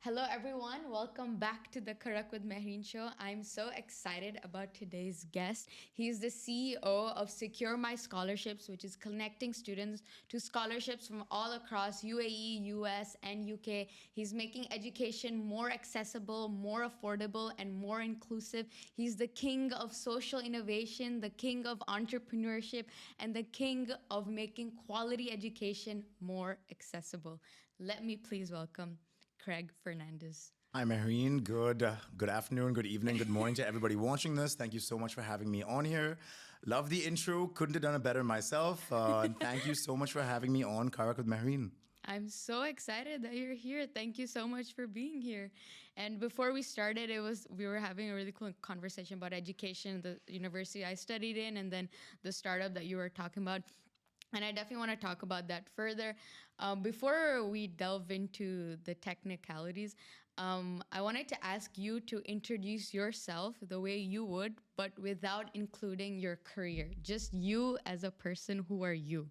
Hello, everyone. Welcome back to the Correct with Mehreen show. I'm so excited about today's guest. He's the CEO of SecureMyScholarships, which is connecting students to scholarships from all across UAE, US, and UK. He's making education more accessible, more affordable, and more inclusive. He's the king of social innovation, the king of entrepreneurship, and the king of making quality education more accessible. Let me please welcome Craig Fernandes. Hi, Mehreen. Good afternoon, good evening, good morning to everybody watching this. Thank you so much for having me on here. Love the intro. Couldn't have done it better myself. And thank you so much for having me on Karak with Mehreen. I'm so excited that you're here. Thank you so much for being here. And before we started, we were having a really cool conversation about education, the university I studied in, and then the startup that you were talking about. And I definitely want to talk about that further. Before we delve into the technicalities, I wanted to ask you to introduce yourself the way you would, but without including your career. Just you as a person. Who are you?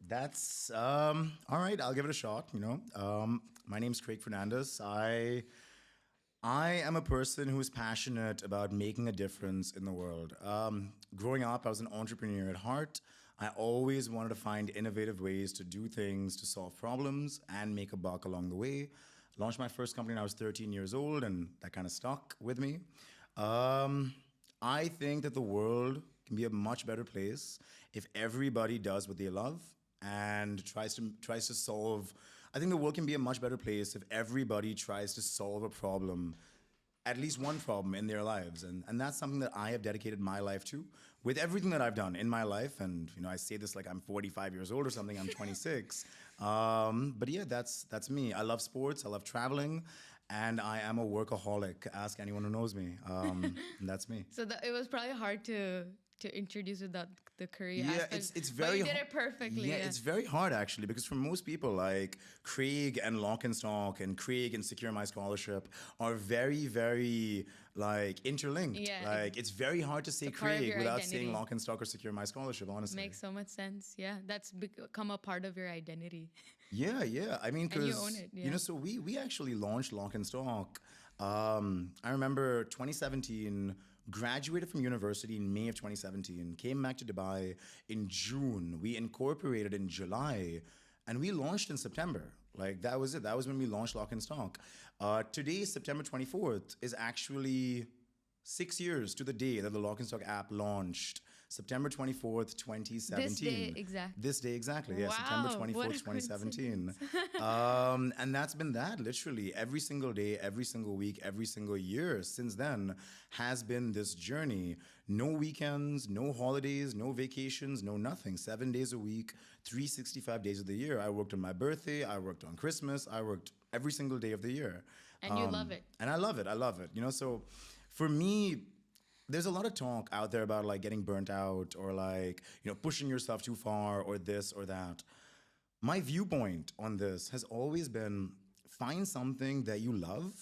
That's all right. I'll give it a shot. My name's Craig Fernandes. I am a person who is passionate about making a difference in the world. Growing up, I was an entrepreneur at heart. I always wanted to find innovative ways to do things, to solve problems, and make a buck along the way. Launched my first company when I was 13 years old, and that kind of stuck with me. I think that the world can be a much better place if everybody does what they love and tries to solve. I think the world can be a much better place if everybody tries to solve a problem, at least one problem in their lives. And that's something that I have dedicated my life to with everything that I've done in my life. And, I say this like I'm 45 years old or something. I'm 26. But yeah, that's me. I love sports. I love traveling. And I am a workaholic. Ask anyone who knows me. That's me. So it was probably hard to introduce without the career Yeah, aspect. it's very. But you did it perfectly. Yeah, it's very hard actually because for most people, like Craig and Lock&Stock and Craig and Secure My Scholarship are very, very like interlinked. Yeah, like it's very hard to say it's a part of Craig your without identity. saying Lock&Stock or Secure My Scholarship. Honestly, Makes so much sense. Yeah, that's become a part of your identity. Yeah. I mean, And you because own it, yeah. so we actually launched Lock&Stock. I remember 2017. Graduated from university in May of 2017. Came back to Dubai in June. We incorporated in July, and we launched in September. Like that was it. That was when we launched Lock&Stock. Today, September 24th, is actually 6 years to the day that the Lock&Stock app launched. September 24th, 2017. This day, exactly. This day, exactly. Yeah, Wow, September what 24th, a 2017. And that's been that, literally. Every single day, every single week, every single year since then has been this journey. No weekends, no holidays, no vacations, no nothing. 7 days a week, 365 days of the year. I worked on my birthday. I worked on Christmas. I worked every single day of the year. And you love it. And I love it. I love it. So for me, there's a lot of talk out there about like getting burnt out or like, pushing yourself too far or this or that. My viewpoint on this has always been find something that you love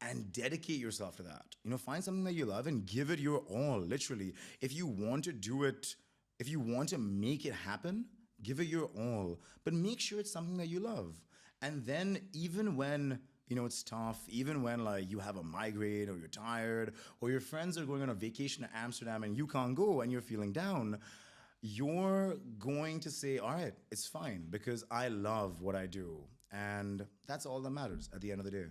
and dedicate yourself to that. Find something that you love and give it your all, literally. If you want to do it, if you want to make it happen, give it your all. But make sure it's something that you love. And then even when it's tough, even when like you have a migraine or you're tired or your friends are going on a vacation to Amsterdam and you can't go and you're feeling down, you're going to say, all right, it's fine because I love what I do. And that's all that matters at the end of the day.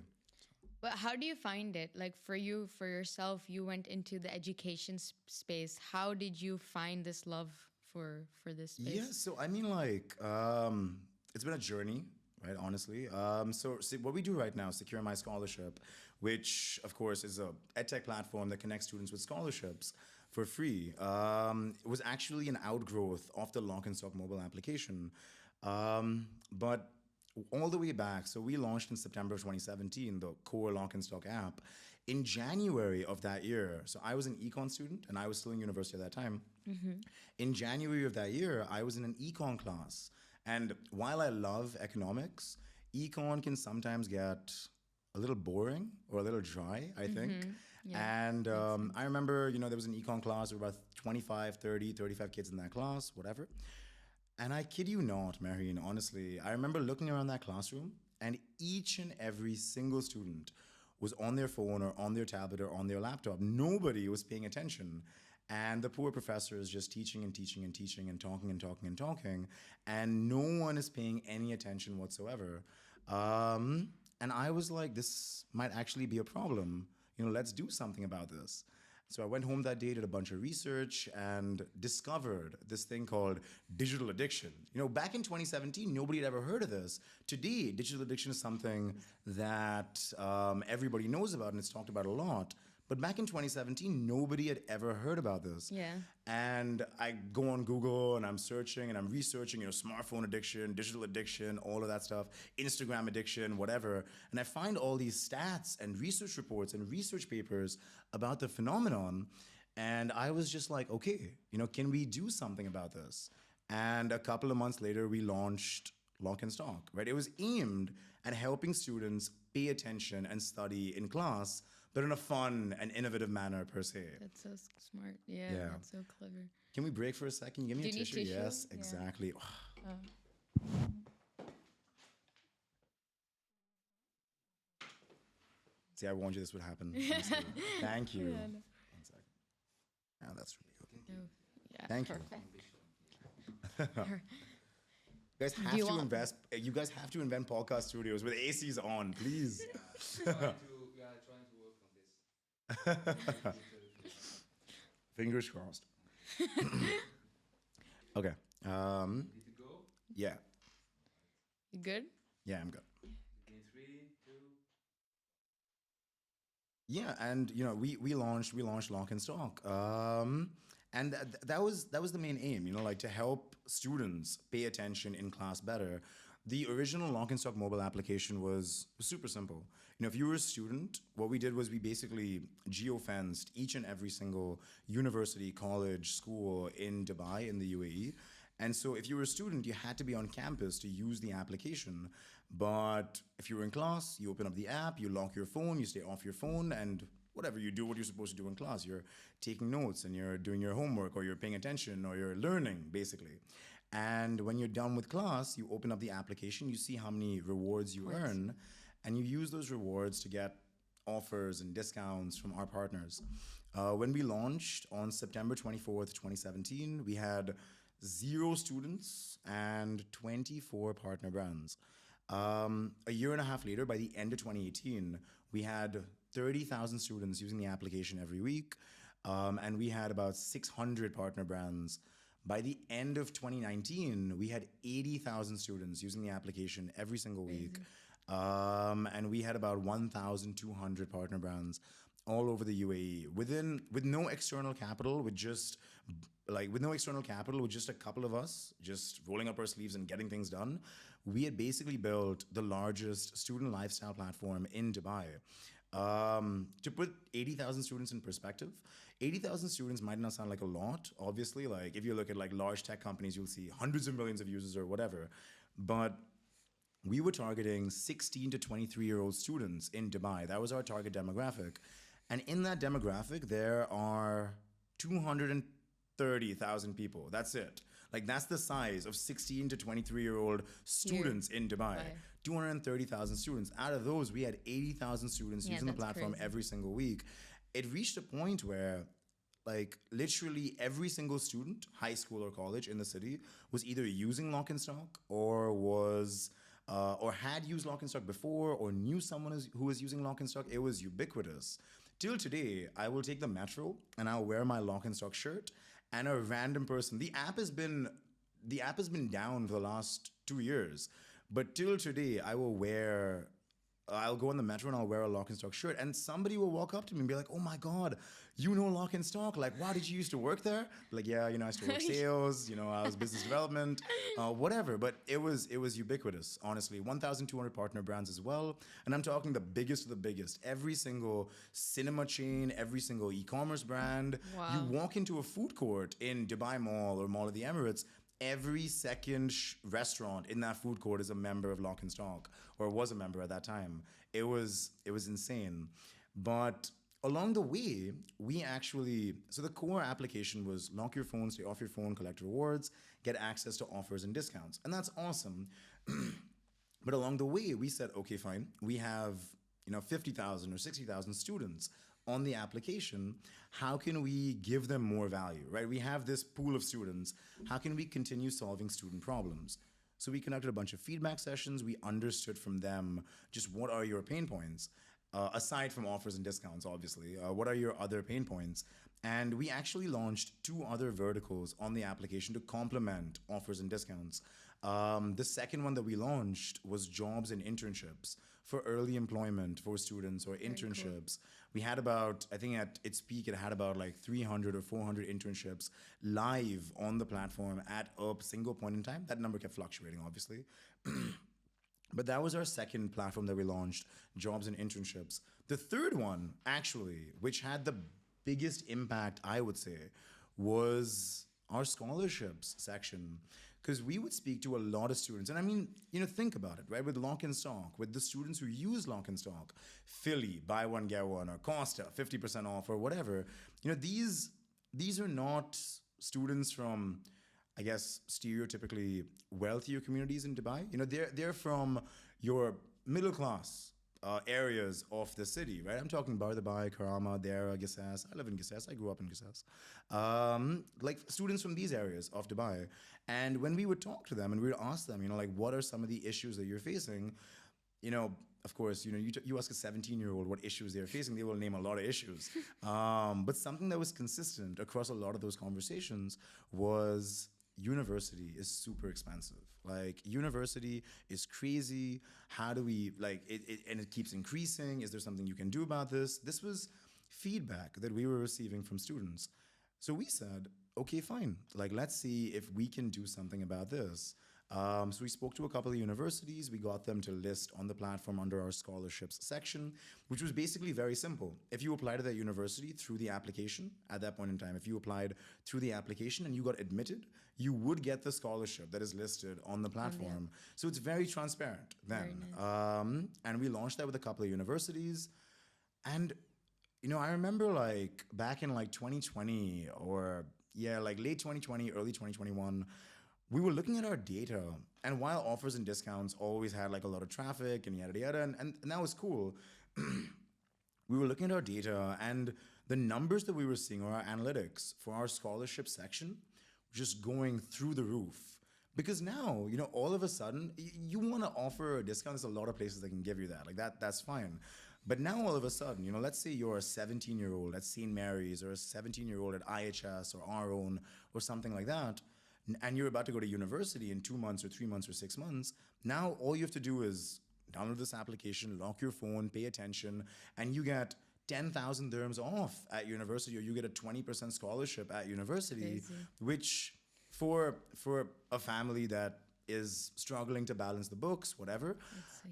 But how do you find it? Like for you, for yourself, you went into the education space. How did you find this love for this space? Yeah, so I mean like, it's been a journey. Right, honestly. So what we do right now, Secure My Scholarship, which of course is a edtech platform that connects students with scholarships for free, it was actually an outgrowth of the Lock&Stock mobile application. But all the way back, so we launched in September of 2017, the core Lock&Stock app. In January of that year, so I was an econ student and I was still in university at that time. Mm-hmm. In January of that year, I was in an econ class. And while I love economics, econ can sometimes get a little boring or a little dry, I think. Mm-hmm. Yeah, and I remember, there was an econ class, there were about 25, 30, 35 kids in that class, whatever. And I kid you not, Mehreen, honestly, I remember looking around that classroom and each and every single student was on their phone or on their tablet or on their laptop. Nobody was paying attention. And the poor professor is just teaching and teaching and teaching and talking and talking and talking, and no one is paying any attention whatsoever. And I was like, this might actually be a problem. Let's do something about this. So I went home that day, did a bunch of research, and discovered this thing called digital addiction. Back in 2017, nobody had ever heard of this. Today, digital addiction is something that everybody knows about and it's talked about a lot. But back in 2017, nobody had ever heard about this. Yeah. And I go on Google and I'm searching and I'm researching, smartphone addiction, digital addiction, all of that stuff, Instagram addiction, whatever. And I find all these stats and research reports and research papers about the phenomenon. And I was just like, okay, can we do something about this? And a couple of months later, we launched Lock&Stock, right? It was aimed at helping students pay attention and study in class, but in a fun and innovative manner per se. That's so smart. Yeah, Yeah. that's so clever. Can we break for a second? Give me Do a you need tissue? tissue? Yes, Yeah. exactly. See, I warned you this would happen. Honestly. Thank you. Yeah, no. 1 second. Now that's really good. Oh, yeah, Thank you. perfect. You guys Do have you to want- invest. You guys have to invent podcast studios with ACs on, please. We are trying to work on this. Fingers crossed. Okay. Need to go? Yeah. You good? Yeah, I'm good. In 3, 2. Yeah, and we launched Lock&Stock, and that was the main aim, like to help students pay attention in class better. The original Lock&Stock mobile application was super simple. If you were a student, what we did was we basically geofenced each and every single university, college, school in Dubai in the UAE. And so if you were a student, you had to be on campus to use the application. But if you were in class, you open up the app, you lock your phone, you stay off your phone, and whatever you do, what you're supposed to do in class. You're taking notes and you're doing your homework or you're paying attention or you're learning, basically. And when you're done with class, you open up the application, you see how many rewards you earn, and you use those rewards to get offers and discounts from our partners. When we launched on September 24th, 2017, we had 0 students and 24 partner brands. A year and a half later, by the end of 2018, we had 30,000 students using the application every week, and we had about 600 partner brands. By the end of 2019, we had 80,000 students using the application every single week, and we had about 1,200 partner brands all over the UAE with no external capital, with just a couple of us just rolling up our sleeves and getting things done. We had basically built the largest student lifestyle platform in Dubai. To put 80,000 students in perspective, 80,000 students might not sound like a lot, obviously. Like if you look at like large tech companies, you'll see hundreds of millions of users or whatever. But we were targeting 16 to 23-year-old students in Dubai. That was our target demographic. And in that demographic, there are 230,000 people. That's it. Like that's the size of 16 to 23-year-old students in Dubai. Right. 230,000 students. Out of those, we had 80,000 students using the that's platform crazy. every single week. It reached a point where like literally every single student, high school or college in the city, was either using Lock&Stock or was or had used Lock&Stock before or knew someone who was using Lock&Stock. It was ubiquitous. Till today, I will take the metro and I'll wear my Lock&Stock shirt, and a random person. The app has been down for the last 2 years, but till today, I'll go on the metro and I'll wear a Lock&Stock shirt, and somebody will walk up to me and be like, "Oh my God, you know Lock&Stock? Like, wow, did you used to work there?" Like, yeah, I used to work sales, I was business development, whatever. But it was ubiquitous, honestly. 1,200 partner brands as well, and I'm talking the biggest of the biggest. Every single cinema chain, every single e-commerce brand. Wow. You walk into a food court in Dubai Mall or Mall of the Emirates. Every second restaurant in that food court is a member of Lock&Stock, or was a member at that time. It was insane. But along the way, so the core application was lock your phone, stay off your phone, collect rewards, get access to offers and discounts. And that's awesome. But along the way, we said, okay, fine, we have 50,000 or 60,000 students on the application. How can we give them more value, right? We have this pool of students. How can we continue solving student problems? So we conducted a bunch of feedback sessions. We understood from them just what are your pain points, aside from offers and discounts, obviously. What are your other pain points? And we actually launched two other verticals on the application to complement offers and discounts. The second one that we launched was jobs and internships for early employment for students or internships. We had about, I think at its peak, it had about like 300 or 400 internships live on the platform at a single point in time. That number kept fluctuating, obviously. But that was our second platform that we launched, jobs and internships. The third one, actually, which had the biggest impact, I would say, was our scholarships section. Because we would speak to a lot of students. And I mean, think about it, right? With Lock&Stock, with the students who use Lock&Stock, Philly, buy one, get one, or Costa, 50% off, or whatever. These are not students from, I guess, stereotypically wealthier communities in Dubai. They're from your middle class areas of the city, right? I'm talking Bar Dubai, Karama, Dera, Gissas. I live in Gissas. I grew up in Gissas. Like students from these areas of Dubai. And when we would talk to them and we would ask them, like, what are some of the issues that you're facing? Of course, you ask a 17-year-old what issues they're facing, they will name a lot of issues. But something that was consistent across a lot of those conversations was university is super expensive. Like, university is crazy. How do we, and it keeps increasing. Is there something you can do about this? This was feedback that we were receiving from students. So we said, okay, fine. Let's see if we can do something about this. So we spoke to a couple of universities. We got them to list on the platform under our scholarships section, which was basically very simple. If you applied to that university through the application at that point in time, if you applied through the application and you got admitted, you would get the scholarship that is listed on the platform. So it's very transparent then. Very nice. And we launched that with a couple of universities. And, I remember back in 2020 or late 2020, early 2021, we were looking at our data, and while offers and discounts always had a lot of traffic and yada yada, and that was cool, we were looking at our data, and the numbers that we were seeing, or our analytics for our scholarship section, were just going through the roof. Because now, all of a sudden, you want to offer a discount. There's a lot of places that can give you that. That's fine. But now all of a sudden, let's say you're a 17-year-old at St. Mary's or a 17-year-old at IHS or our own or something like that, and you're about to go to university in 2 months or 3 months or 6 months. Now all you have to do is download this application, lock your phone, pay attention, and you get 10,000 dirhams off at university, or you get a 20% scholarship at university. Crazy. Which for a family that is struggling to balance the books, whatever,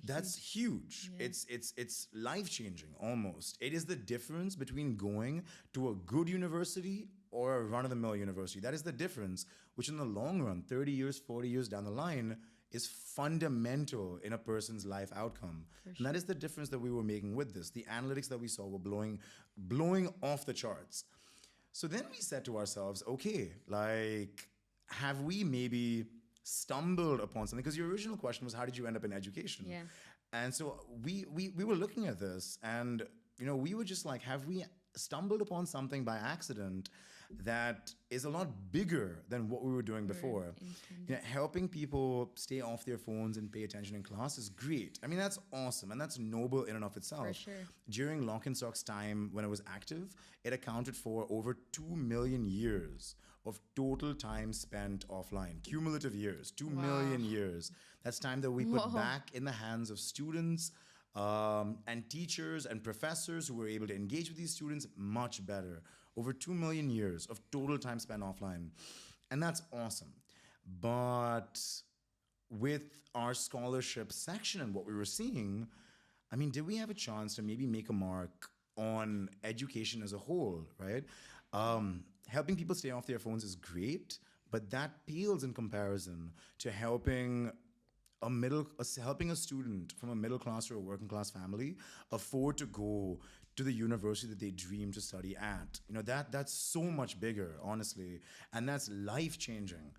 that's huge. Yeah. It's life-changing almost. It is the difference between going to a good university or a run-of-the-mill university. That is the difference, which in the long run, 30 years, 40 years down the line, is fundamental in a person's life outcome. Sure. And that is the difference that we were making with this. The analytics that we saw were blowing off the charts. So then we said to ourselves, okay, have we maybe stumbled upon something? Because your original question was, how did you end up in education? Yeah. And so we were looking at this, and we were just have we stumbled upon something by accident that is a lot bigger than what we were doing before? Helping people stay off their phones and pay attention in class is great. I mean, that's awesome, and that's noble in and of itself. For sure. During Lock&Stock's time when it was active, it accounted for over 2 million years of total time spent offline. Cumulative years, 2 million years. That's time that we put back in the hands of students and teachers and professors who were able to engage with these students much better. Over 2 million years of total time spent offline. And that's awesome. But with our scholarship section and what we were seeing, I mean, did we have a chance to maybe make a mark on education as a whole, right? Helping people stay off their phones is great, but that pales in comparison to helping a student from a middle class or a working class family afford to go to the university that they dream to study at. That's so much bigger, honestly, and that's life changing.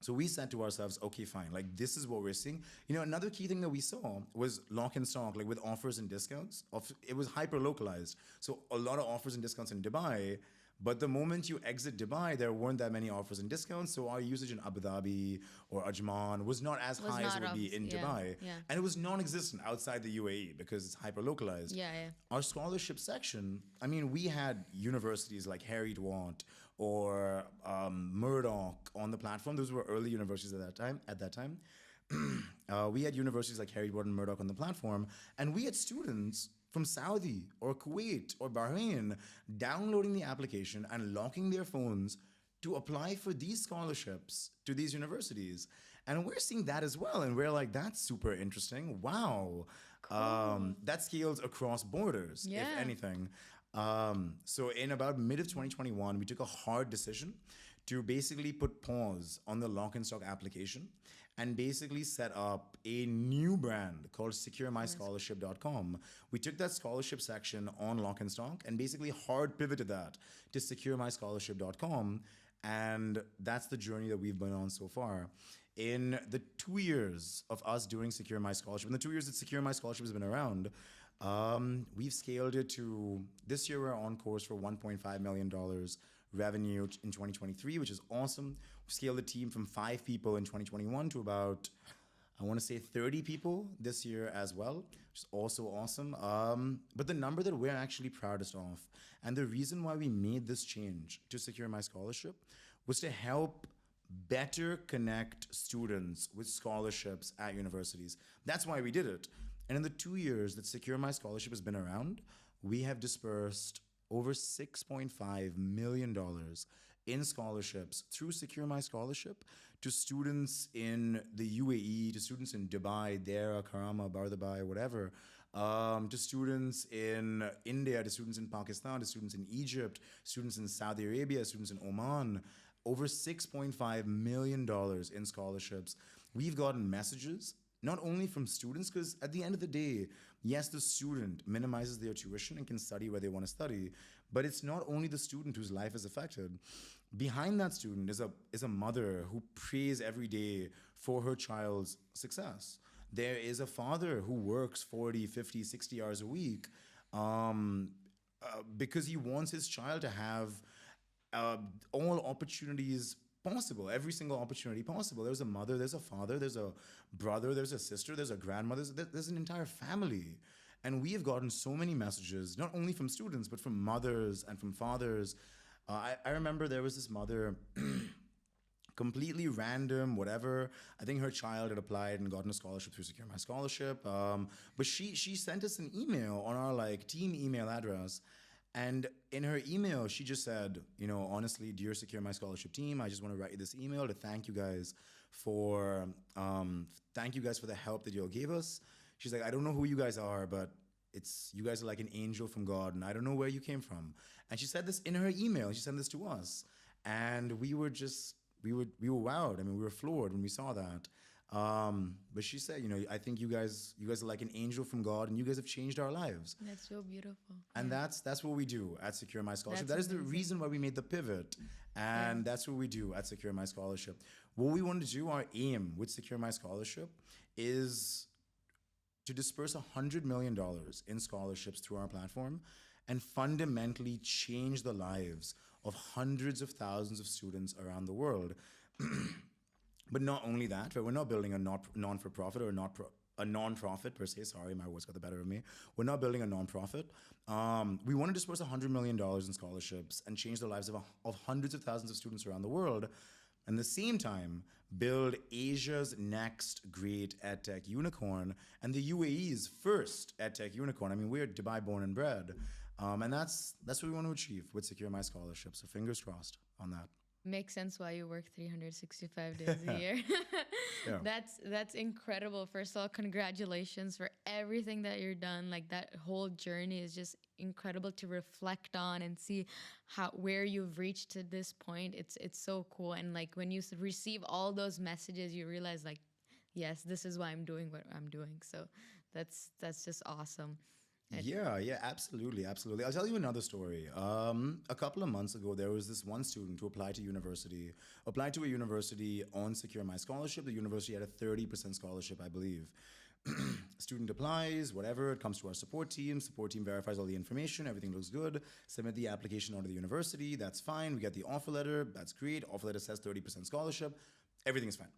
So we said to ourselves, okay, fine, like this is what we're seeing. You know, another key thing that we saw was lock and stock, like with offers and discounts. It was hyper localized. So a lot of offers and discounts in Dubai. But the moment you exit Dubai, there weren't that many offers and discounts. So our usage in Abu Dhabi or Ajman was not as Was high as it not would be in yeah, Dubai. yeah, And it was non existent outside the UAE because it's hyper localized. yeah, yeah. Our scholarship section, I mean, we had universities like Harry Dwant or Murdoch on the platform. Those were early universities at that time, we had universities like Harry Dwant and Murdoch on the platform, and we had students from Saudi or Kuwait or Bahrain downloading the application and locking their phones to apply for these scholarships to these universities. And we're seeing that as well. And we're like, that's super interesting. Wow. That scales across borders, if Yeah. anything. So in about mid of 2021, we took a hard decision to basically put pause on the lock and stock application and basically set up a new brand called SecureMyScholarship.com. We took that scholarship section on Lock and Stock and basically hard pivoted that to SecureMyScholarship.com. And that's the journey that we've been on so far. In the 2 years of us doing Secure My Scholarship, in the 2 years that Secure My Scholarship has been around, we've scaled it to, this year we're on course for $1.5 million revenue in 2023, which is awesome. We've scaled the team from 5 people in 2021 to about, I want to say 30 people this year as well, which is also awesome. But the number that we're actually proudest of, and the reason why we made this change to Secure My Scholarship, was to help better connect students with scholarships at universities. That's why we did it. And in the 2 years that Secure My Scholarship has been around, we have dispersed over $6.5 million in scholarships through Secure My Scholarship to students in the UAE, to students in Dubai, Dera, Karama, Bardabai, whatever, to students in India, to students in Pakistan, to students in Egypt, students in Saudi Arabia, students in Oman. Over $6.5 million in scholarships. We've gotten messages not only from students, because at the end of the day, yes, the student minimizes their tuition and can study where they want to study, but it's not only the student whose life is affected. Behind that student is a mother who prays every day for her child's success. There is a father who works 40, 50, 60 hours a week because he wants his child to have all opportunities possible, every single opportunity possible. There's a mother, there's a father, there's a brother, there's a sister, there's a grandmother, there's an entire family. And we have gotten so many messages, not only from students, but from mothers and from fathers. I remember there was this mother, completely random, whatever. I think her child had applied and gotten a scholarship through Secure My Scholarship. But she sent us an email on our like team email address. And in her email, she just said, you know, honestly, dear Secure My Scholarship team, I just want to write you this email to thank you guys for the help that you all gave us. She's like, I don't know who you guys are, but you guys are like an angel from God, and I don't know where you came from. And she said this in her email. She sent this to us, and we were wowed. I mean, we were floored when we saw that. But she said, you know, I think you guys are like an angel from God, and you guys have changed our lives. That's so beautiful. And that's what we do at Secure My Scholarship. That's That is the amazing. reason why we made the pivot. And that's what we do at Secure My Scholarship. What we want to do, our aim with Secure My Scholarship, is to disperse $100 million in scholarships through our platform and fundamentally change the lives of hundreds of thousands of students around the world. But not only that, right? We're not building a non-for-profit or a non-profit per se. Sorry, my words got the better of me. We're not building a non-profit. We want to disperse $100 million in scholarships and change the lives of hundreds of thousands of students around the world. And at the same time, build Asia's next great edtech unicorn and the UAE's first edtech unicorn. I mean, we're Dubai born and bred. And that's what we want to achieve with Secure My Scholarship. So fingers crossed on that. Makes sense why you work 365 days a year. Yeah. That's incredible. First of all, congratulations for everything that you're done. Like that whole journey is just incredible to reflect on and see where you've reached to this point. It's so cool. And like when you receive all those messages, you realize like, yes, this is why I'm doing what I'm doing. So that's just awesome. Yeah, absolutely, absolutely. I'll tell you another story. A couple of months ago, there was this one student who applied to a university on Secure My Scholarship. The university had a 30% scholarship, I believe. Student applies, whatever, it comes to our support team verifies all the information, everything looks good, submit the application onto the university, that's fine, we get the offer letter, that's great, offer letter says 30% scholarship, everything is fine.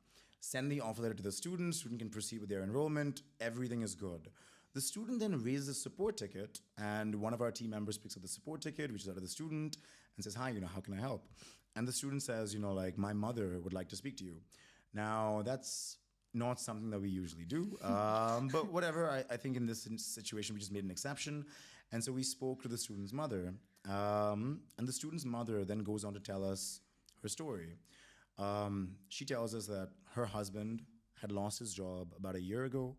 Send the offer letter to the student can proceed with their enrollment, everything is good. The student then raises a support ticket, and one of our team members picks up the support ticket, reaches out to the student, and says, "Hi, how can I help?" And the student says, like, "My mother would like to speak to you." Now, that's not something that we usually do, but whatever. I think in this situation, we just made an exception. And so we spoke to the student's mother, and the student's mother then goes on to tell us her story. She tells us that her husband had lost his job about a year ago,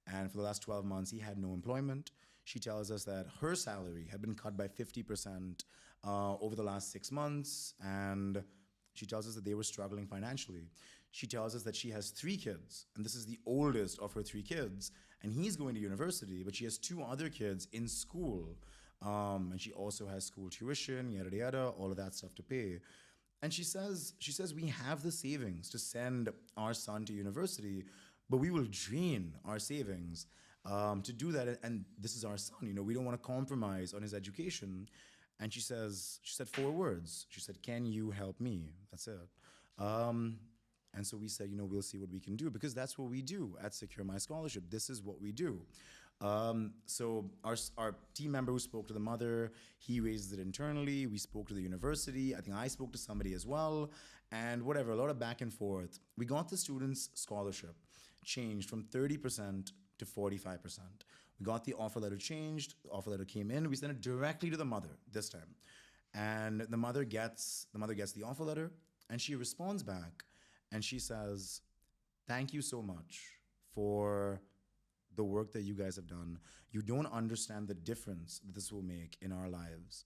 and for the last 12 months, he had no employment. She tells us that her salary had been cut by 50% over the last 6 months, and she tells us that they were struggling financially. She tells us that she has 3 kids, and this is the oldest of her 3 kids, and he's going to university, but she has 2 other kids in school, and she also has school tuition, yada yada, all of that stuff to pay. And she says we have the savings to send our son to university, but we will drain our savings to do that. And this is our son. We don't want to compromise on his education. And she said 4 words. She said, "Can you help me?" That's it. And so we said, we'll see what we can do, because that's what we do at Secure My Scholarship. This is what we do. So our team member who spoke to the mother, he raises it internally. We spoke to the university. I think I spoke to somebody as well. And whatever, a lot of back and forth. We got the student's scholarship changed from 30% to 45%. We got the offer letter changed. The offer letter came in. We sent it directly to the mother this time. And the mother gets the offer letter, and she responds back. And she says, "Thank you so much for the work that you guys have done. You don't understand the difference that this will make in our lives."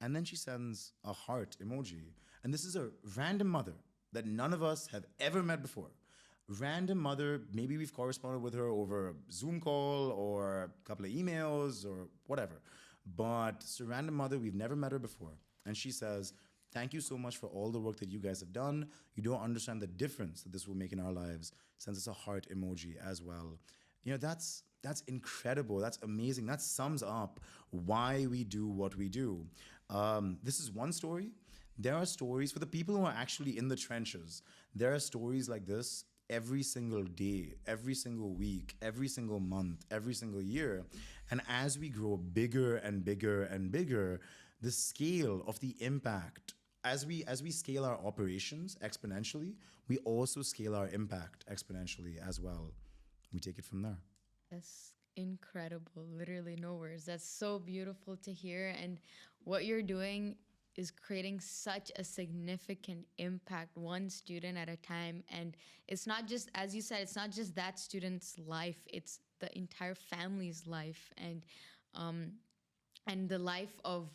And then she sends a heart emoji. And this is a random mother that none of us have ever met before. Random mother, maybe we've corresponded with her over a Zoom call or a couple of emails or whatever. But it's a random mother, we've never met her before. And she says, "Thank you so much for all the work that you guys have done. You don't understand the difference that this will make in our lives." Sends us a heart emoji as well. That's incredible. That's amazing. That sums up why we do what we do. This is one story. There are stories for the people who are actually in the trenches. There are stories like this every single day, every single week, every single month, every single year. And as we grow bigger and bigger and bigger, the scale of the impact, as we scale our operations exponentially, we also scale our impact exponentially as well. We take it from there. That's incredible. Literally no words. That's so beautiful to hear. And what you're doing is creating such a significant impact, one student at a time. And it's not just, as you said, it's not just that student's life, it's the entire family's life, and the life of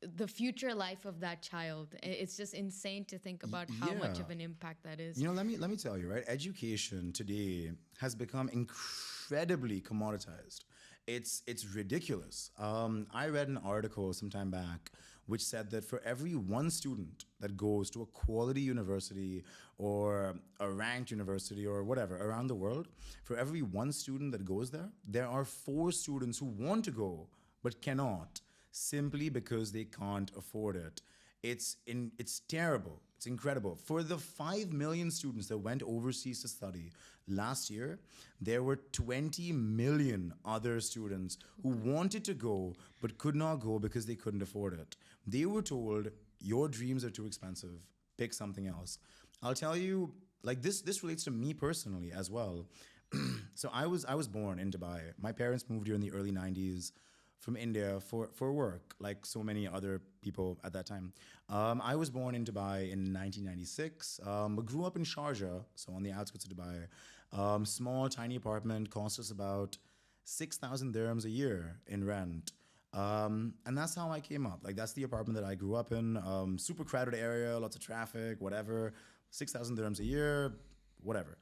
the future life of that child. It's just insane to think about how much of an impact that is. Let me tell you, right? Education today has become incredibly commoditized. It's ridiculous. I read an article some time back which said that for every one student that goes to a quality university or a ranked university or whatever around the world, for every one student that goes there, there are 4 students who want to go but cannot, simply because they can't afford it. It's terrible. It's incredible. For the 5 million students that went overseas to study last year, there were 20 million other students who wanted to go but could not go because they couldn't afford it. They were told, "Your dreams are too expensive. Pick something else." I'll tell you, like this relates to me personally as well. So I was born in Dubai. My parents moved here in the early 90s from India for work, like so many other people at that time. I was born in Dubai in 1996, but grew up in Sharjah, so on the outskirts of Dubai. Small, tiny apartment, cost us about 6,000 dirhams a year in rent. And that's how I came up. Like, that's the apartment that I grew up in. Super crowded area, lots of traffic, whatever. 6,000 dirhams a year, whatever.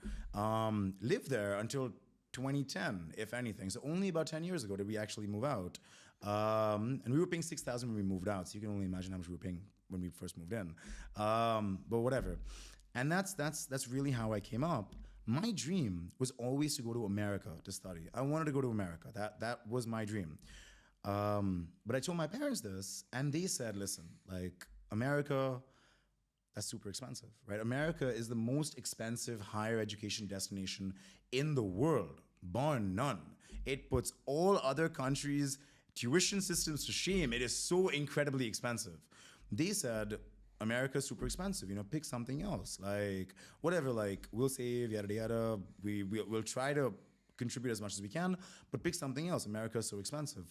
Lived there until 2010, if anything. So only about 10 years ago did we actually move out. And we were paying 6,000 when we moved out. So you can only imagine how much we were paying when we first moved in. But whatever. And that's really how I came up. My dream was always to go to America to study. I wanted to go to America. That was my dream. But I told my parents this, and they said, listen, like, America, that's super expensive, right? America is the most expensive higher education destination in the world, bar none. It puts all other countries' tuition systems to shame. It is so incredibly expensive. They said, America's super expensive, pick something else. Like, whatever, like, we'll save, yada, yada. We'll try to contribute as much as we can, but pick something else. America's so expensive.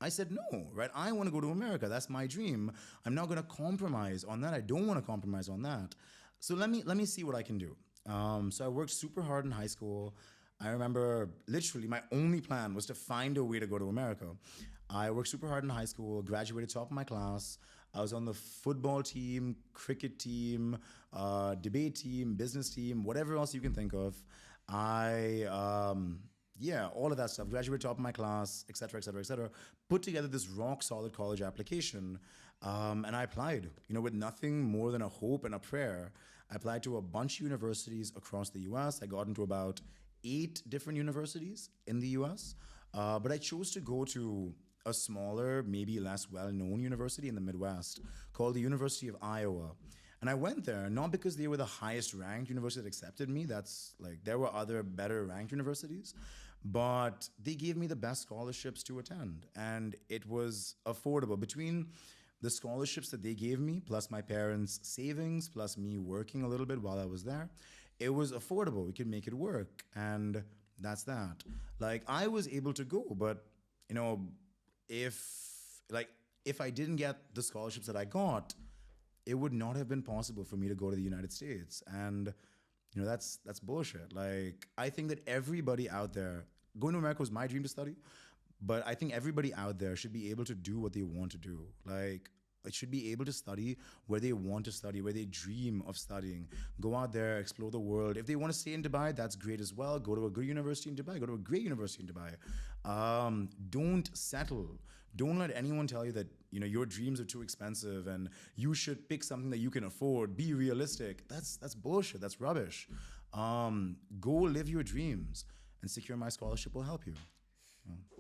I said, no, right? I want to go to America. That's my dream. I'm not going to compromise on that. I don't want to compromise on that. So let me see what I can do. So I worked super hard in high school. I remember literally my only plan was to find a way to go to America. I worked super hard in high school, graduated top of my class. I was on the football team, cricket team, debate team, business team, whatever else you can think of. All of that stuff. Graduated top of my class, et cetera, et cetera, et cetera. Put together this rock solid college application, and I applied. With nothing more than a hope and a prayer. I applied to a bunch of universities across the U.S. I got into about 8 different universities in the U.S., but I chose to go to a smaller, maybe less well-known university in the Midwest called the University of Iowa. And I went there not because they were the highest ranked university that accepted me. That's like, there were other better ranked universities, but they gave me the best scholarships to attend. And it was affordable. Between the scholarships that they gave me, plus my parents' savings, plus me working a little bit while I was there, it was affordable. We could make it work. And that's that. Like, I was able to go, but if I didn't get the scholarships that I got, it would not have been possible for me to go to the United States. And that's bullshit. Like, I think that everybody out there, going to America was my dream to study, but I think everybody out there should be able to do what they want to do. Like, it should be able to study where they want to study, where they dream of studying. Go out there, explore the world. If they want to stay in Dubai, that's great as well. Go to a good university in Dubai. Go to a great university in Dubai. Don't settle. Don't let anyone tell you that your dreams are too expensive and you should pick something that you can afford. Be realistic. That's bullshit. That's rubbish. Go live your dreams, and Secure My Scholarship will help you.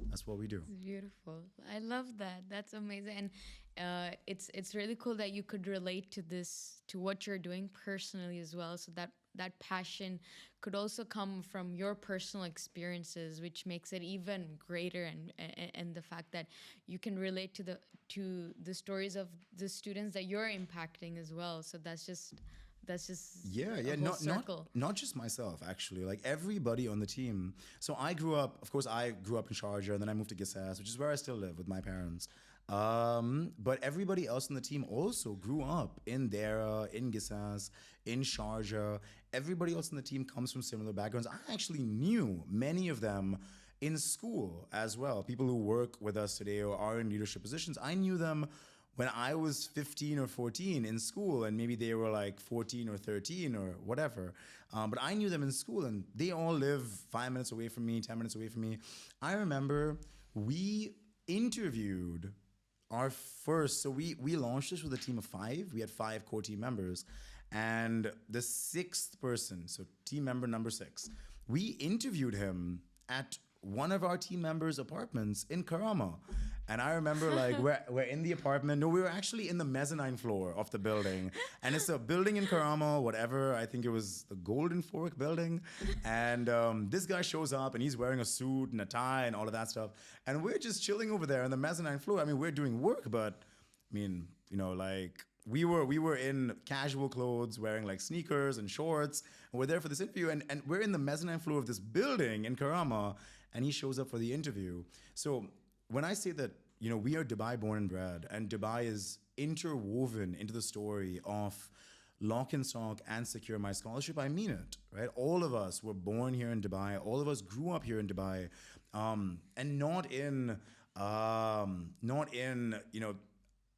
That's what we do. It's beautiful. I love that. That's amazing. And it's really cool that you could relate to this, to what you're doing personally as well. So that passion could also come from your personal experiences, which makes it even greater. And the fact that you can relate to the stories of the students that you're impacting as well. So that's just not just myself, actually, like everybody on the team. So I grew up in Sharjah, and then I moved to Gisas, which is where I still live with my parents. But everybody else on the team also grew up in Dera, in Gisas, in Sharjah. Everybody else on the team comes from similar backgrounds. I actually knew many of them in school as well. People who work with us today or are in leadership positions, I knew them when I was 15 or 14 in school, and maybe they were like 14 or 13 or whatever. But I knew them in school, and they all live 5 minutes away from me, 10 minutes away from me. I remember we interviewed our first, so we launched this with a team of 5. We had 5 core team members. And the 6th person, so team member number 6, we interviewed him at one of our team members' apartments in Karama. And I remember, like, we're in the apartment. No, we were actually in the mezzanine floor of the building. And it's a building in Karama, whatever. I think it was the Golden Fork building. And this guy shows up, and he's wearing a suit and a tie and all of that stuff. And we're just chilling over there on the mezzanine floor. I mean, we're doing work, but, I mean, like, we were in casual clothes, wearing, like, sneakers and shorts. And we're there for this interview. And we're in the mezzanine floor of this building in Karama. And he shows up for the interview. So when I say that, we are Dubai born and bred, and Dubai is interwoven into the story of Lock&Stock and Secure My Scholarship, I mean it, right? All of us were born here in Dubai. All of us grew up here in Dubai, and not in,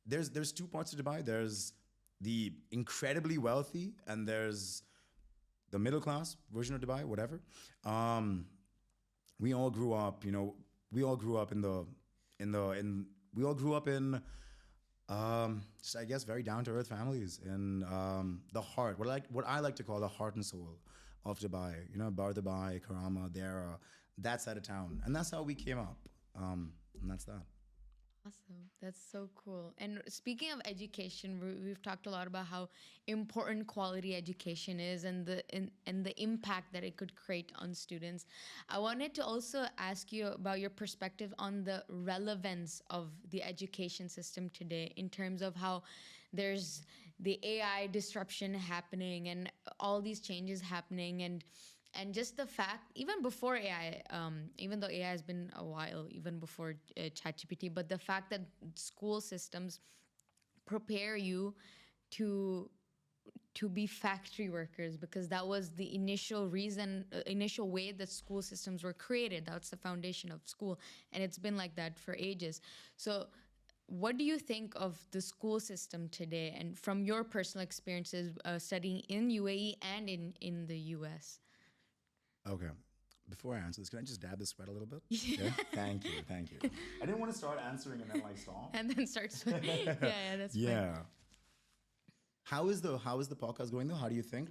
there's 2 parts of Dubai. There's the incredibly wealthy, and there's the middle class version of Dubai, whatever. we all grew up, we all grew up we all grew up in, just, I guess, very down to earth families in the heart, what I like to call the heart and soul of Dubai. Bar Dubai, Karama, Dara, that side of town, and that's how we came up. And that's that. Awesome. That's so cool. And speaking of education, we've talked a lot about how important quality education is and the impact that it could create on students. I wanted to also ask you about your perspective on the relevance of the education system today in terms of how there's the AI disruption happening and all these changes happening, and just the fact, even before AI, even though AI has been a while, even before ChatGPT, but the fact that school systems prepare you to be factory workers, because that was the initial reason, initial way that school systems were created. That's the foundation of school, and it's been like that for ages. So what do you think of the school system today, and from your personal experiences studying in UAE and in the US? Okay. Before I answer this, can I just dab the sweat a little bit? Yeah. Thank you. Thank you. I didn't want to start answering and then stop. And then starts. Yeah, that's fine. Yeah. How is the podcast going though? How do you think?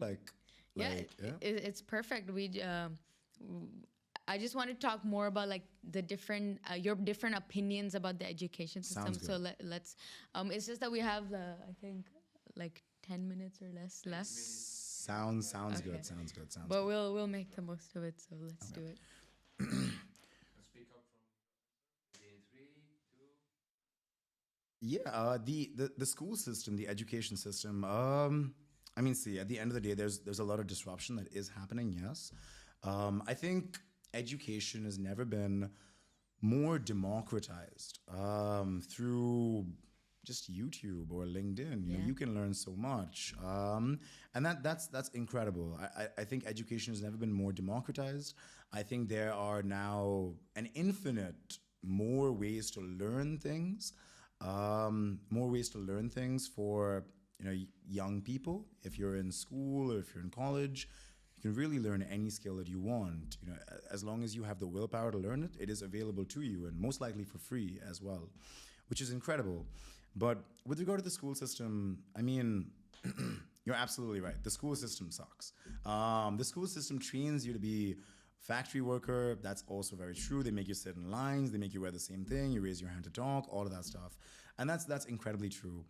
It's perfect. I just want to talk more about the different your different opinions about the education system. Sounds good. So let's. It's just that we have I think 10 minutes or less left. Sounds Okay. good. Sounds good. But we'll make the most of it. So let's do it. Speak up from in 3, 2. Yeah, the school system, the education system. See, at the end of the day, there's a lot of disruption that is happening. Yes, I think education has never been more democratized through just YouTube or LinkedIn. You can learn so much, and that's incredible. I think education has never been more democratized. I think there are now an infinite more ways to learn things. For young people. If you're in school or if you're in college, you can really learn any skill that you want. As long as you have the willpower to learn it, it is available to you, and most likely for free as well, which is incredible. But with regard to the school system, you're absolutely right. The school system sucks. The school system trains you to be factory worker. That's also very true. They make you sit in lines. They make you wear the same thing. You raise your hand to talk. All of that stuff, and that's incredibly true.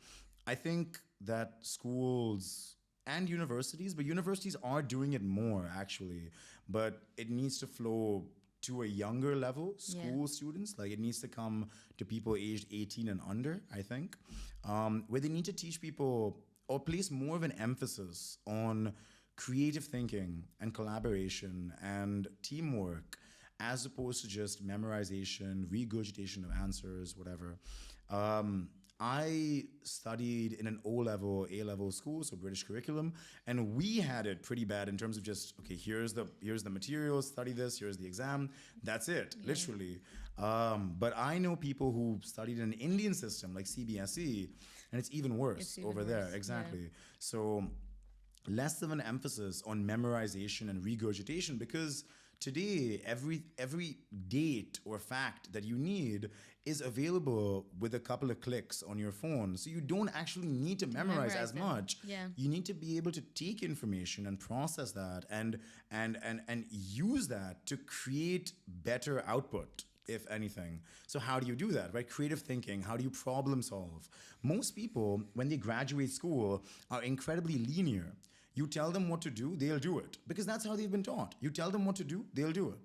I think that schools and universities, but universities are doing it more actually. But it needs to flow to a younger level, school students. It needs to come to people aged 18 and under, I think, where they need to teach people or place more of an emphasis on creative thinking and collaboration and teamwork, as opposed to just memorization, regurgitation of answers, whatever. I studied in an O-level, A-level school, so British curriculum, and we had it pretty bad in terms of just, okay, here's the materials, study this, here's the exam, that's it, literally. But I know people who studied in an Indian system like CBSE, and it's even worse over there, exactly. Yeah. So less of an emphasis on memorization and regurgitation, because today, every date or fact that you need is available with a couple of clicks on your phone. So you don't actually need to memorize as much. Yeah. You need to be able to take information and process that and use that to create better output, if anything. So how do you do that, right? Creative thinking, how do you problem solve? Most people, when they graduate school, are incredibly linear. You tell them what to do, they'll do it, because that's how they've been taught. You tell them what to do, they'll do it.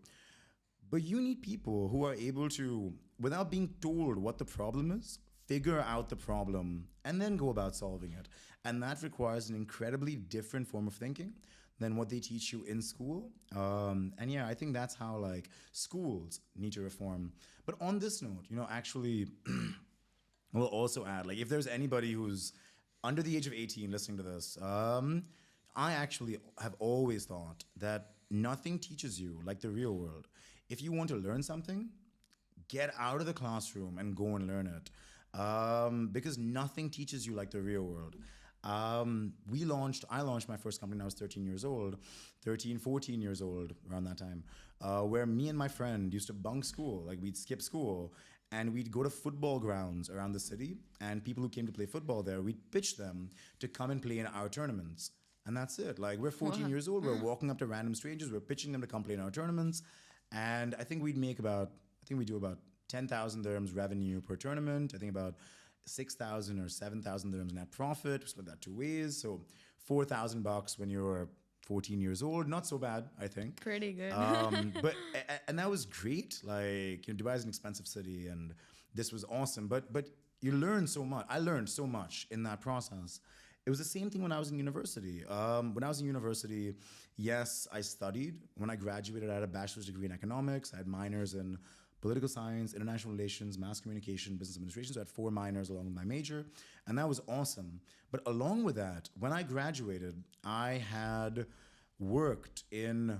But you need people who are able to, without being told what the problem is, figure out the problem and then go about solving it. And that requires an incredibly different form of thinking than what they teach you in school. I think that's how schools need to reform. But on this note, actually, we'll also add, if there's anybody who's under the age of 18 listening to this, I actually have always thought that nothing teaches you like the real world. If you want to learn something, get out of the classroom and go and learn it. Because nothing teaches you like the real world. I launched my first company when I was 13 years old, 13, 14 years old, around that time, where me and my friend used to bunk school. Like, we'd skip school and we'd go to football grounds around the city, and people who came to play football there, we'd pitch them to come and play in our tournaments. And that's it. Like, we're 14 years old, we're walking up to random strangers, we're pitching them to come play in our tournaments. And I think we do about 10,000 dirhams revenue per tournament. I think about 6,000 or 7,000 dirhams net profit. We split that two ways. So $4,000 when you're 14 years old. Not so bad, I think. Pretty good. And that was great. Like, Dubai is an expensive city, and this was awesome. But you learn so much. I learned so much in that process. It was the same thing when I was in university. When I was in university, yes, I studied. When I graduated, I had a bachelor's degree in economics. I had minors in political science, international relations, mass communication, business administration. So I had 4 minors along with my major, and that was awesome. But along with that, when I graduated, I had worked in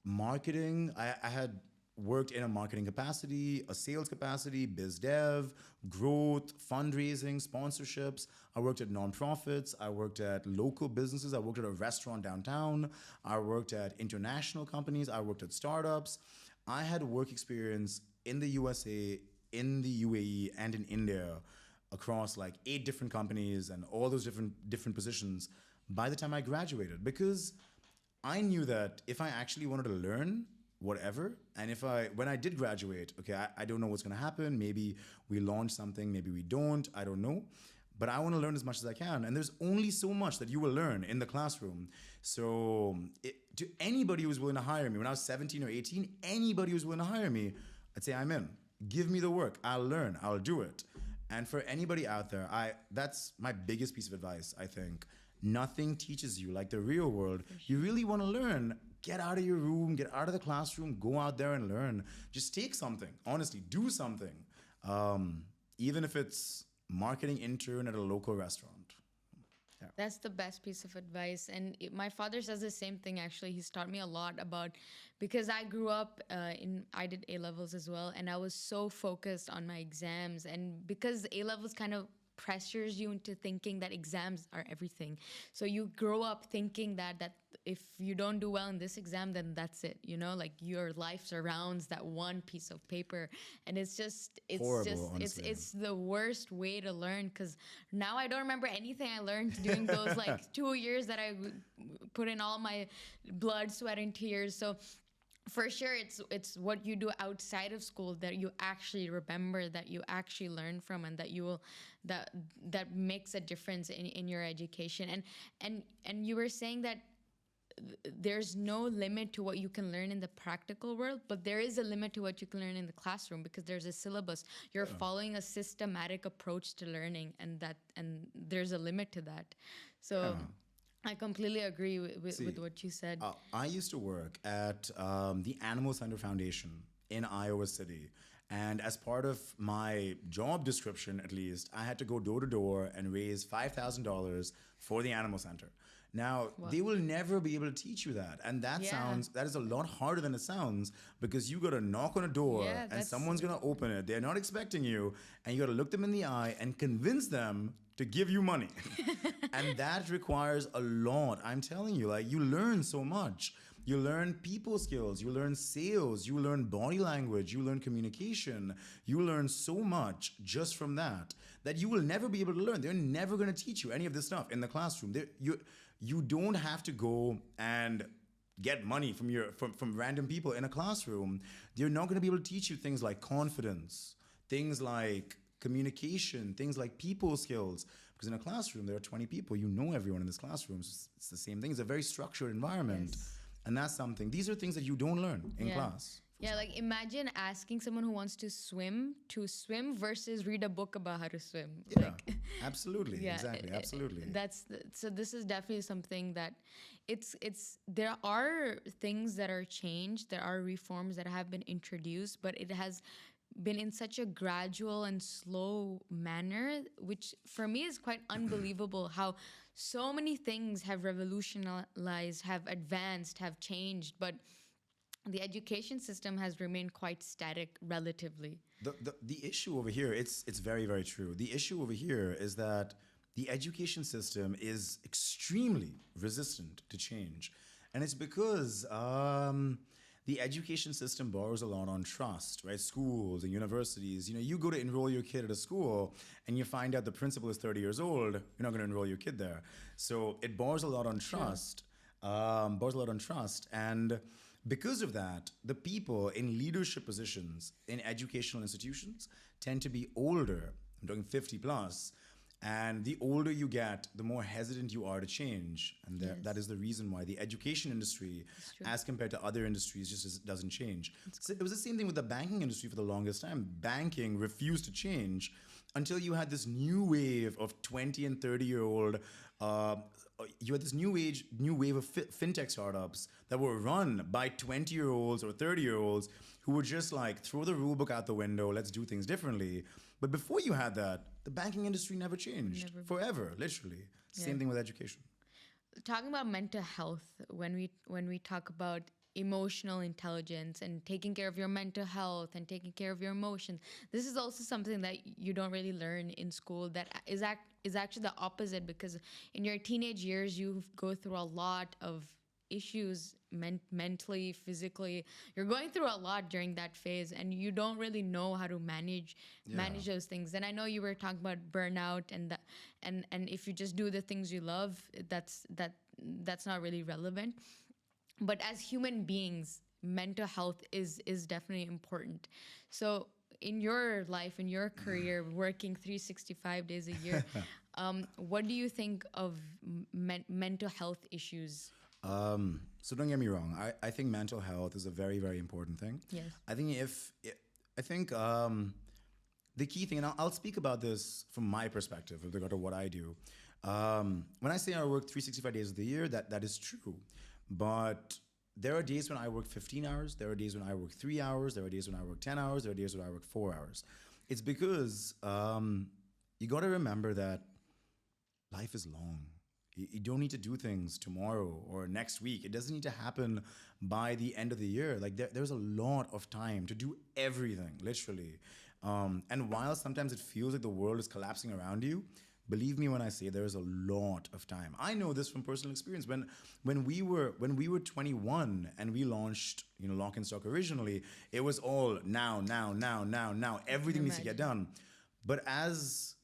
marketing. I had worked in a marketing capacity, a sales capacity, biz dev, growth, fundraising, sponsorships. I worked at nonprofits. I worked at local businesses. I worked at a restaurant downtown. I worked at international companies. I worked at startups. I had work experience in the USA, in the UAE, and in India across like 8 different companies and all those different positions by the time I graduated, because I knew that if I actually wanted to learn whatever, and when I did graduate, okay, I don't know what's going to happen. Maybe we launch something, maybe we don't, I don't know. But I want to learn as much as I can. And there's only so much that you will learn in the classroom. So to anybody who's willing to hire me, when I was 17 or 18, anybody who's willing to hire me, I'd say, I'm in. Give me the work. I'll learn. I'll do it. And for anybody out there, that's my biggest piece of advice, I think. Nothing teaches you like the real world. You really want to learn, get out of your room, get out of the classroom, go out there and learn. Just take something. Honestly, do something. Even if it's marketing intern at a local restaurant. Yeah. That's the best piece of advice. And my father says the same thing, actually. He's taught me a lot about, because I grew up I did A-levels as well, and I was so focused on my exams. And because A-levels kind of pressures you into thinking that exams are everything. So you grow up thinking that if you don't do well in this exam, then that's it, like your life surrounds that one piece of paper. And it's horrible, honestly. it's the worst way to learn, because now I don't remember anything I learned during those like 2 years that I put in all my blood, sweat, and tears. So for sure, it's what you do outside of school that you actually remember, that you actually learn from, and that you will that makes a difference in your education. And you were saying that there's no limit to what you can learn in the practical world, but there is a limit to what you can learn in the classroom, because there's a syllabus. You're following a systematic approach to learning, and there's a limit to that. So I completely agree with what you said. I used to work at the Animal Center Foundation in Iowa City. And as part of my job description, at least, I had to go door to door and raise $5,000 for the Animal Center. Now, they will never be able to teach you that. And that is a lot harder than it sounds, because you got to knock on a door and someone's going to open it. They're not expecting you. And you got to look them in the eye and convince them to give you money. And that requires a lot. I'm telling you, like, you learn so much. You learn people skills, you learn sales, you learn body language, you learn communication. You learn so much just from that you will never be able to learn. They're never going to teach you any of this stuff in the classroom. You don't have to go and get money from random people in a classroom. They're not going to be able to teach you things like confidence, things like communication, things like people skills. Because in a classroom, there are 20 people. You know everyone in this classroom. It's the same thing. It's a very structured environment. Yes. And that's something. These are things that you don't learn in class. Yeah, like imagine asking someone who wants to swim versus read a book about how to swim. Yeah, like, absolutely. Exactly. Absolutely. So this is definitely something that there are things that are changed. There are reforms that have been introduced, but it has been in such a gradual and slow manner, which for me is quite unbelievable, how so many things have revolutionized, have advanced, have changed, but the education system has remained quite static relatively. The issue over here, it's very, very true. The issue over here is that the education system is extremely resistant to change. And it's because the education system borrows a lot on trust, right? Schools and universities, you go to enroll your kid at a school and you find out the principal is 30 years old, you're not going to enroll your kid there. So it borrows a lot on trust, And because of that, the people in leadership positions in educational institutions tend to be older. I'm talking 50 plus. And the older you get, the more hesitant you are to change. And that is the reason why the education industry, as compared to other industries, doesn't change. So it was the same thing with the banking industry for the longest time. Banking refused to change until you had this new wave of 20 and 30-year-old, you had this new wave of fintech startups that were run by 20-year-olds or 30-year-olds who would just like throw the rule book out the window, let's do things differently. But before you had that, the banking industry never changed. Forever, literally. Same thing with education. Talking about mental health, when we talk about emotional intelligence and taking care of your mental health and taking care of your emotions, this is also something that you don't really learn in school. That is actually the opposite, because in your teenage years you go through a lot of issues mentally, physically. You're going through a lot during that phase, and you don't really know how to manage those things. And I know you were talking about burnout, and if you just do the things you love, that's not really relevant. But as human beings, mental health is definitely important. So in your life, in your career, working 365 days a year, what do you think of mental health issues? So don't get me wrong. I think mental health is a very, very important thing. Yes. I think the key thing, and I'll speak about this from my perspective with regard to what I do. When I say I work 365 days of the year, that is true. But there are days when I work 15 hours. There are days when I work 3 hours. There are days when I work 10 hours. There are days when I work 4 hours. It's because you got to remember that life is long. You don't need to do things tomorrow or next week. It doesn't need to happen by the end of the year. Like there's a lot of time to do everything, literally. And while sometimes it feels like the world is collapsing around you, believe me when I say there is a lot of time. I know this from personal experience. When we were 21 and we launched, Lock&Stock originally, it was all now. Everything needs to get done. But as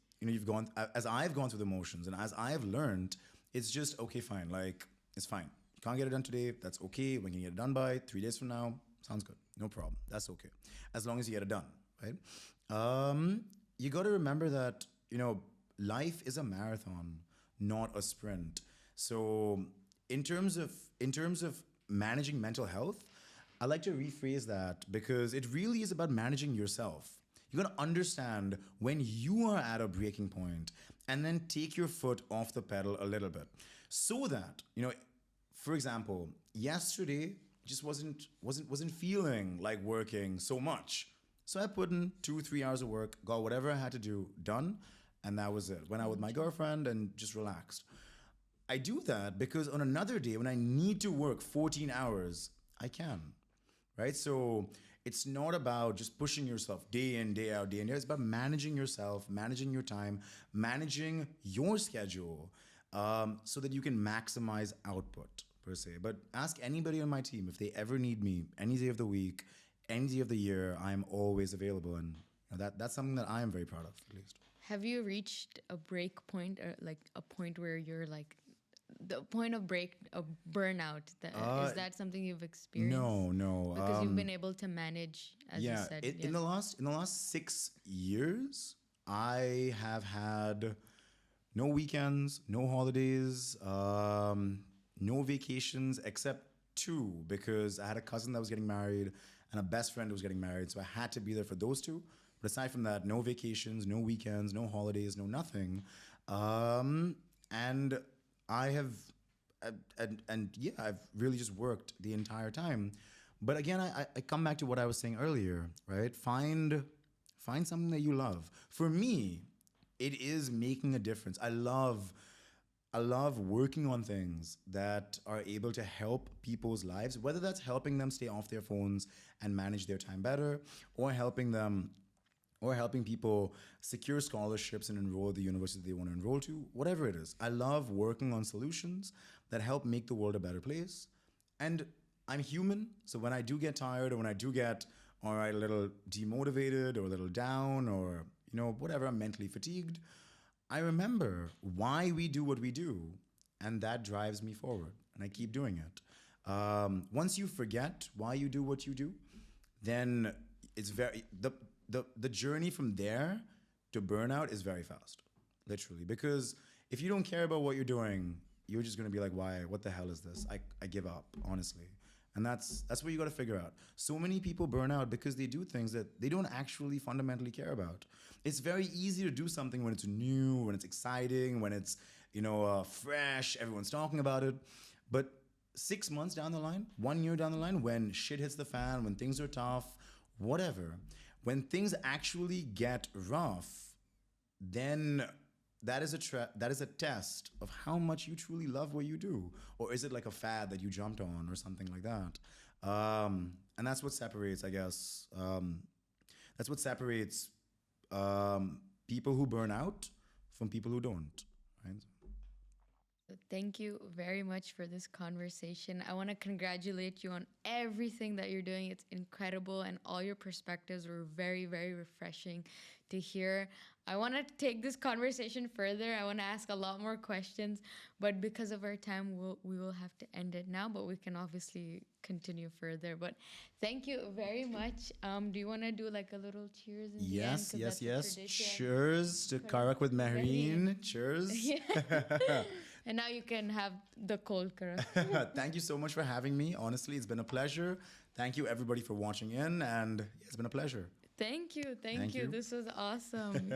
as I've gone through the motions and as I've learned, it's just okay, fine. Like it's fine. You can't get it done today. That's okay. When you get it done by 3 days from now, sounds good. No problem. That's okay. As long as you get it done, right? You got to remember that life is a marathon, not a sprint. So in terms of managing mental health, I like to rephrase that because it really is about managing yourself. You got to understand when you are at a breaking point and then take your foot off the pedal a little bit so that, for example, yesterday just wasn't feeling like working so much. So I put in 2-3 hours of work, got whatever I had to do done, and that was it. Went out with my girlfriend and just relaxed. I do that because on another day when I need to work 14 hours, I can, right? So it's not about just pushing yourself day in, day out, day in, day out. It's about managing yourself, managing your time, managing your schedule, so that you can maximize output, per se. But ask anybody on my team if they ever need me any day of the week, any day of the year. I'm always available, and that's something that I am very proud of, at least. Have you reached a break point, or like a point where you're like the point of burnout? Is that something you've experienced? No. Because you've been able to manage, as you said. In the last 6 years, I have had no weekends, no holidays, no vacations except 2, because I had a cousin that was getting married and a best friend who was getting married, so I had to be there for those 2. But aside from that, no vacations, no weekends, no holidays, no nothing. And I have, I've really just worked the entire time. But again, I come back to what I was saying earlier, right? Find something that you love. For me, it is making a difference. I love working on things that are able to help people's lives, whether that's helping them stay off their phones and manage their time better, or helping them or helping people secure scholarships and enroll at the university they want to enroll to, whatever it is. I love working on solutions that help make the world a better place. And I'm human, so when I do get tired or when I do get, all right, a little demotivated or a little down or, whatever, I'm mentally fatigued, I remember why we do what we do, and that drives me forward, and I keep doing it. Once you forget why you do what you do, then it's very the journey from there to burnout is very fast, literally. Because if you don't care about what you're doing, you're just gonna be like, why? What the hell is this? I give up, honestly. And that's what you got to figure out. So many people burn out because they do things that they don't actually fundamentally care about. It's very easy to do something when it's new, when it's exciting, when it's fresh, everyone's talking about it. But 6 months down the line, 1 year down the line, when shit hits the fan, when things are tough, whatever, when things actually get rough, then that is a test of how much you truly love what you do, or is it like a fad that you jumped on or something like that? And that's what separates, I guess. That's what separates people who burn out from people who don't. Right? Thank you very much for this conversation. I want to congratulate you on everything that you're doing. It's incredible, and all your perspectives were very, very refreshing to hear. I want to take this conversation further. I want to ask a lot more questions, but because of our time, we will have to end it now, but we can obviously continue further. But thank you very much. Do you want to do like a little cheers in the end? Yes, 'Cause yes, that's a yes. tradition. Cheers to Karak with Mehreen. Cheers. Yeah. And now you can have the cold karak. Thank you so much for having me. Honestly, it's been a pleasure. Thank you, everybody, for watching in, and it's been a pleasure. Thank you. Thank Thank you. you. This was awesome.